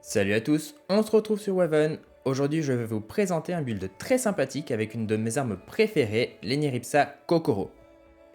Salut à tous, on se retrouve sur Waven. Aujourd'hui je vais vous présenter un build très sympathique avec une de mes armes préférées, l'Eniripsa Kokoro.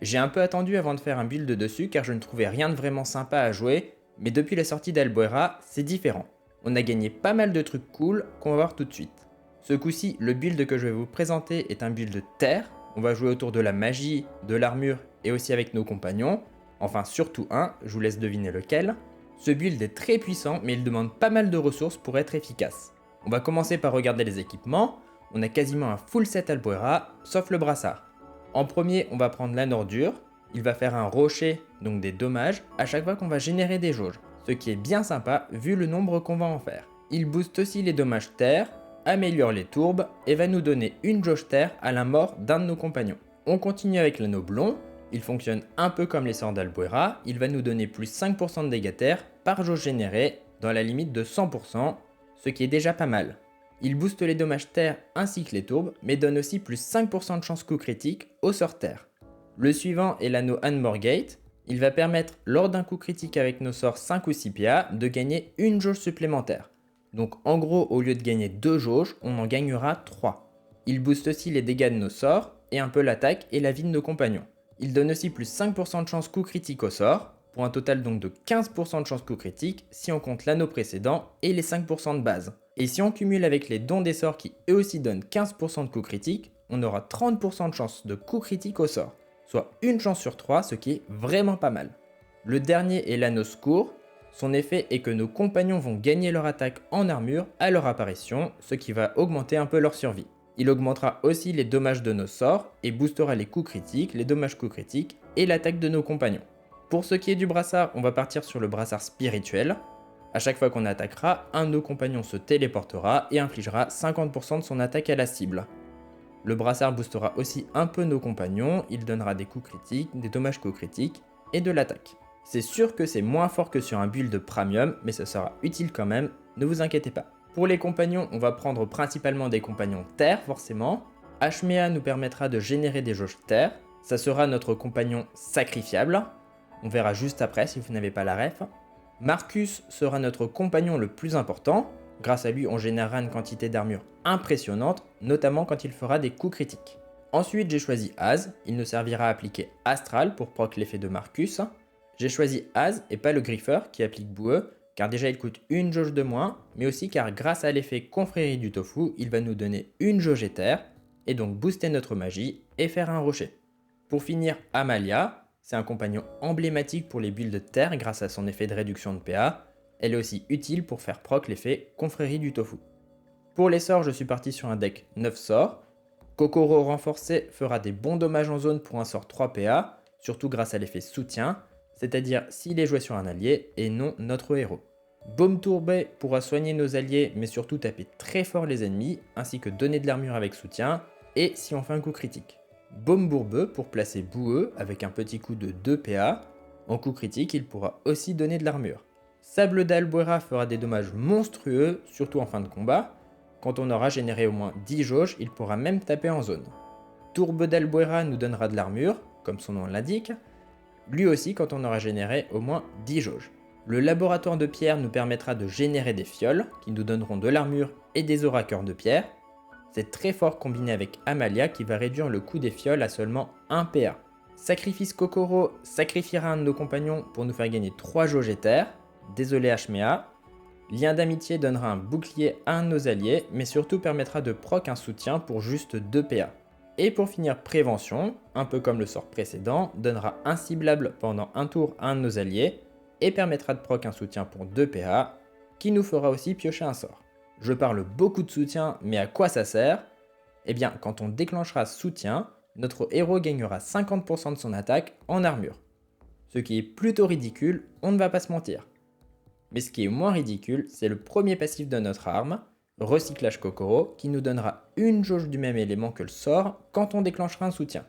J'ai un peu attendu avant de faire un build dessus car je ne trouvais rien de vraiment sympa à jouer, mais depuis la sortie d'Albuera, c'est différent. On a gagné pas mal de trucs cool qu'on va voir tout de suite. Ce coup-ci, le build que je vais vous présenter est un build terre. On va jouer autour de la magie, de l'armure et aussi avec nos compagnons. Enfin surtout un, je vous laisse deviner lequel. Ce build est très puissant mais il demande pas mal de ressources pour être efficace. On va commencer par regarder les équipements. On a quasiment un full set Albuera, sauf le brassard. En premier, on va prendre la Nordure. Il va faire un rocher, donc des dommages, à chaque fois qu'on va générer des jauges. Ce qui est bien sympa vu le nombre qu'on va en faire. Il booste aussi les dommages terre, améliore les tourbes et va nous donner une jauge terre à la mort d'un de nos compagnons. On continue avec l'anneau blond. Il fonctionne un peu comme les sorts d'Albuera. Il va nous donner plus 5% de dégâts terre par jauge générée dans la limite de 100%, ce qui est déjà pas mal. Il booste les dommages terre ainsi que les tourbes, mais donne aussi plus 5% de chance coup critique au sort terre. Le suivant est l'anneau Unmorgate. Il va permettre, lors d'un coup critique avec nos sorts 5 ou 6 PA, de gagner une jauge supplémentaire. Donc en gros, au lieu de gagner 2 jauges, on en gagnera 3. Il booste aussi les dégâts de nos sorts, et un peu l'attaque et la vie de nos compagnons. Il donne aussi plus 5% de chance coup critique au sort, pour un total donc de 15% de chance coup critique si on compte l'anneau précédent et les 5% de base. Et si on cumule avec les dons des sorts qui eux aussi donnent 15% de coup critique, on aura 30% de chance de coup critique au sort, soit une chance sur 3, ce qui est vraiment pas mal. Le dernier est l'anneau secours. Son effet est que nos compagnons vont gagner leur attaque en armure à leur apparition, ce qui va augmenter un peu leur survie. Il augmentera aussi les dommages de nos sorts et boostera les coups critiques, les dommages coups critiques et l'attaque de nos compagnons. Pour ce qui est du brassard, on va partir sur le brassard spirituel. A chaque fois qu'on attaquera, un de nos compagnons se téléportera et infligera 50% de son attaque à la cible. Le brassard boostera aussi un peu nos compagnons, il donnera des coups critiques, des dommages coups critiques et de l'attaque. C'est sûr que c'est moins fort que sur un build premium, mais ça sera utile quand même, ne vous inquiétez pas. Pour les compagnons, on va prendre principalement des compagnons terre forcément. Hmea nous permettra de générer des jauges terre, ça sera notre compagnon sacrifiable. On verra juste après si vous n'avez pas la ref. Marcus sera notre compagnon le plus important. Grâce à lui, on générera une quantité d'armure impressionnante, notamment quand il fera des coups critiques. Ensuite, j'ai choisi Az. Il nous servira à appliquer Astral pour proc l'effet de Marcus. J'ai choisi Az et pas le Griffer qui applique Boueux, car déjà il coûte une jauge de moins, mais aussi car grâce à l'effet Confrérie du Tofu, il va nous donner une jauge éther, et donc booster notre magie et faire un rocher. Pour finir, Amalia, c'est un compagnon emblématique pour les builds terre grâce à son effet de réduction de PA. Elle est aussi utile pour faire proc l'effet Confrérie du Tofu. Pour les sorts, je suis parti sur un deck 9 sorts. Kokoro renforcé fera des bons dommages en zone pour un sort 3 PA, surtout grâce à l'effet soutien, c'est-à-dire s'il est joué sur un allié et non notre héros. Baume tourbé pourra soigner nos alliés mais surtout taper très fort les ennemis, ainsi que donner de l'armure avec soutien, et si on fait un coup critique. Baume bourbeux pour placer boueux avec un petit coup de 2 PA. En coup critique, il pourra aussi donner de l'armure. Sable d'Albuera fera des dommages monstrueux, surtout en fin de combat. Quand on aura généré au moins 10 jauges, il pourra même taper en zone. Tourbe d'Albuera nous donnera de l'armure, comme son nom l'indique, lui aussi quand on aura généré au moins 10 jauges. Le laboratoire de pierre nous permettra de générer des fioles, qui nous donneront de l'armure et des auras cœur de pierre. C'est très fort combiné avec Amalia qui va réduire le coût des fioles à seulement 1 PA. Sacrifice Kokoro sacrifiera un de nos compagnons pour nous faire gagner 3 jauges éther. Désolé Hmea. Lien d'amitié donnera un bouclier à un de nos alliés, mais surtout permettra de proc un soutien pour juste 2 PA. Et pour finir, prévention, un peu comme le sort précédent, donnera un ciblable pendant un tour à un de nos alliés, et permettra de proc un soutien pour 2 PA, qui nous fera aussi piocher un sort. Je parle beaucoup de soutien, mais à quoi ça sert? Eh bien, quand on déclenchera soutien, notre héros gagnera 50% de son attaque en armure. Ce qui est plutôt ridicule, on ne va pas se mentir. Mais ce qui est moins ridicule, c'est le premier passif de notre arme, Recyclage Kokoro, qui nous donnera une jauge du même élément que le sort quand on déclenchera un soutien.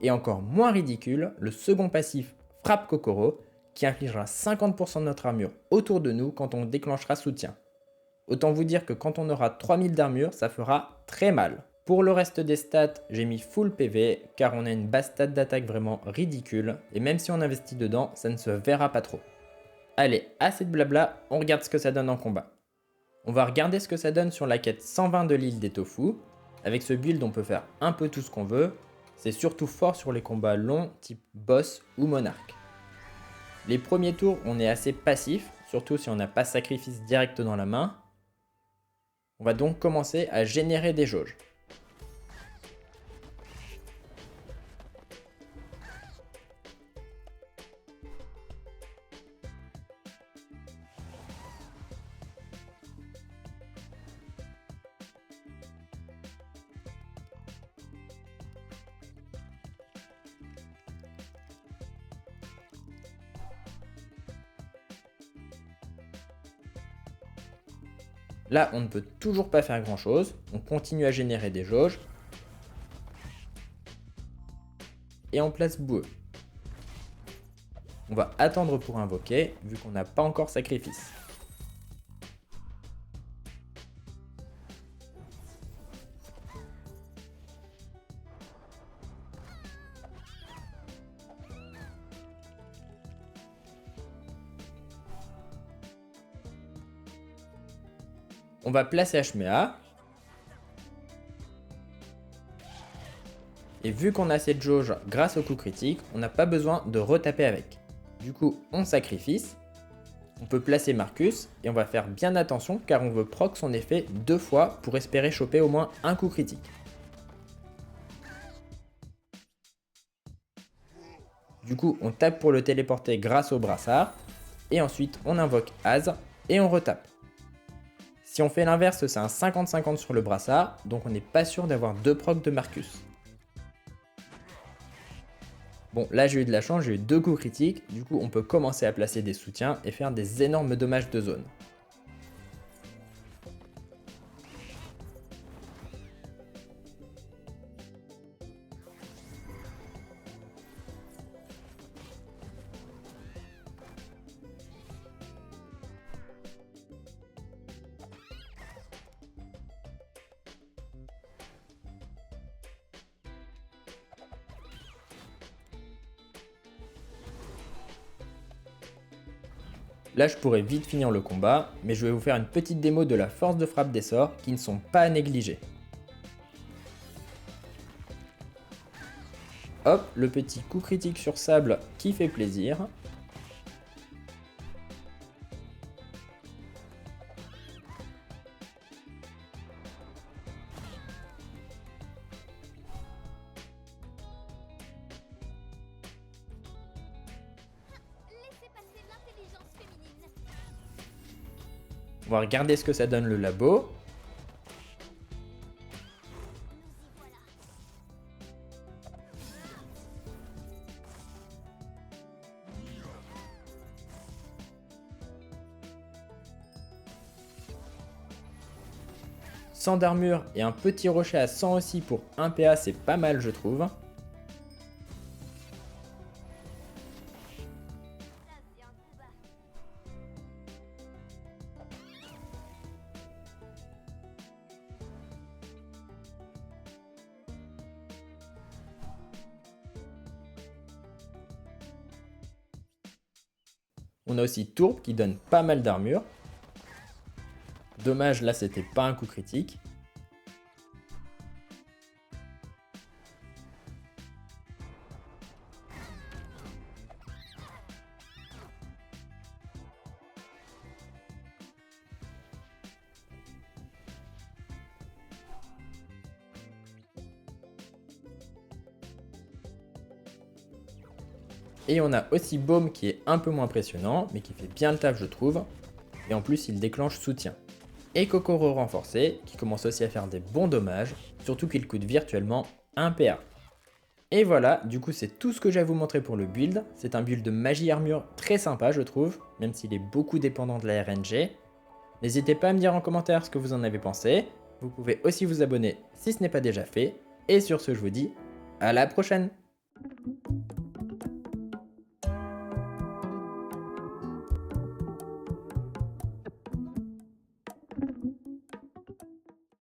Et encore moins ridicule, le second passif Frappe Kokoro, qui infligera 50% de notre armure autour de nous quand on déclenchera soutien. Autant vous dire que quand on aura 3000 d'armure, ça fera très mal. Pour le reste des stats, j'ai mis full PV, car on a une base stat d'attaque vraiment ridicule, et même si on investit dedans, ça ne se verra pas trop. Allez, assez de blabla, on regarde ce que ça donne en combat. On va regarder ce que ça donne sur la quête 120 de l'île des Tofu. Avec ce build, on peut faire un peu tout ce qu'on veut. C'est surtout fort sur les combats longs, type boss ou monarque. Les premiers tours, on est assez passif, surtout si on n'a pas sacrifice direct dans la main. On va donc commencer à générer des jauges. Là, on ne peut toujours pas faire grand chose. On continue à générer des jauges. Et on place boueux. On va attendre pour invoquer, vu qu'on n'a pas encore sacrifice. On va placer Hmea. Et vu qu'on a cette jauge grâce au coup critique, on n'a pas besoin de retaper avec. Du coup, on sacrifice. On peut placer Marcus et on va faire bien attention car on veut proc son effet 2 fois pour espérer choper au moins un coup critique. Du coup, on tape pour le téléporter grâce au brassard. Et ensuite, on invoque Az et on retape. Si on fait l'inverse, c'est un 50-50 sur le brassard, donc on n'est pas sûr d'avoir 2 procs de Marcus. Bon, là j'ai eu de la chance, j'ai eu 2 coups critiques, du coup on peut commencer à placer des soutiens et faire des énormes dommages de zone. Là je pourrais vite finir le combat, mais je vais vous faire une petite démo de la force de frappe des sorts qui ne sont pas à négliger. Hop, le petit coup critique sur sable qui fait plaisir. On va regarder ce que ça donne le labo. Sans d'armure et un petit rocher à 100 aussi pour 1 PA, c'est pas mal je trouve. On a aussi Tourbe qui donne pas mal d'armure. Dommage, là c'était pas un coup critique. Et on a aussi Baume qui est un peu moins impressionnant, mais qui fait bien le taf je trouve. Et en plus il déclenche soutien. Et Kokoro renforcé, qui commence aussi à faire des bons dommages, surtout qu'il coûte virtuellement 1 PA. Et voilà, du coup c'est tout ce que j'ai à vous montrer pour le build. C'est un build de magie armure très sympa je trouve, même s'il est beaucoup dépendant de la RNG. N'hésitez pas à me dire en commentaire ce que vous en avez pensé. Vous pouvez aussi vous abonner si ce n'est pas déjà fait. Et sur ce je vous dis à la prochaine!